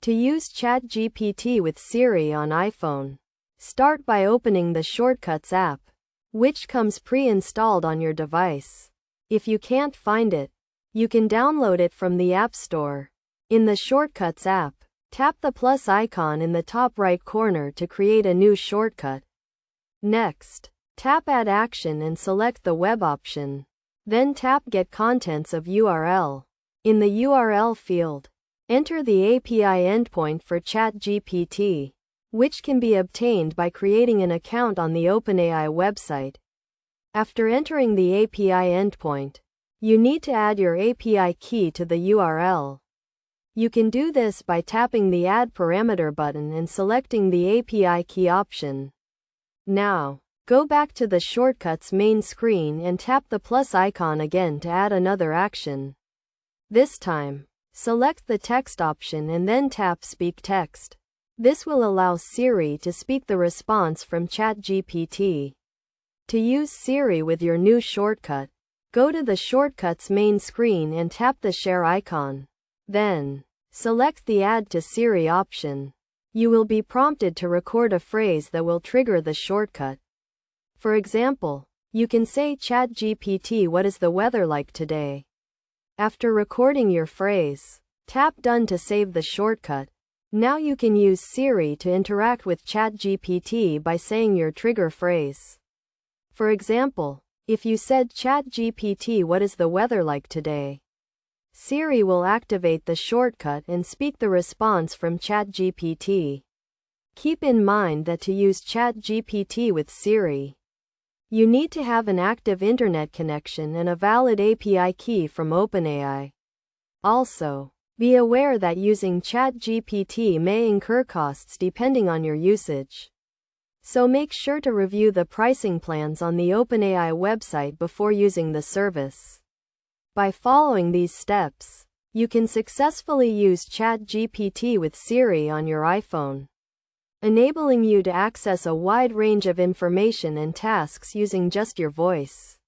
To use ChatGPT with Siri on iPhone, start by opening the Shortcuts app, which comes pre-installed on your device. If you can't find it, you can download it from the App Store. In the Shortcuts app, tap the plus icon in the top right corner to create a new shortcut. Next, tap Add Action and select the web option. Then tap Get Contents of URL. In the URL field, enter the API endpoint for ChatGPT, which can be obtained by creating an account on the OpenAI website. After entering the API endpoint, you need to add your API key to the URL. You can do this by tapping the Add Parameter button and selecting the API key option. Now, go back to the Shortcuts main screen and tap the plus icon again to add another action. This time, select the text option and then tap Speak Text. This will allow Siri to speak the response from ChatGPT. To use Siri with your new shortcut, go to the Shortcuts main screen and tap the share icon. Then, select the Add to Siri option. You will be prompted to record a phrase that will trigger the shortcut. For example, you can say, ChatGPT, what is the weather like today? After recording your phrase, tap Done to save the shortcut. Now you can use Siri to interact with ChatGPT by saying your trigger phrase. For example, if you said, ChatGPT, what is the weather like today? Siri will activate the shortcut and speak the response from ChatGPT. Keep in mind that to use ChatGPT with Siri, you need to have an active internet connection and a valid API key from OpenAI. Also, be aware that using ChatGPT may incur costs depending on your usage. So make sure to review the pricing plans on the OpenAI website before using the service. By following these steps, you can successfully use ChatGPT with Siri on your iPhone, enabling you to access a wide range of information and tasks using just your voice.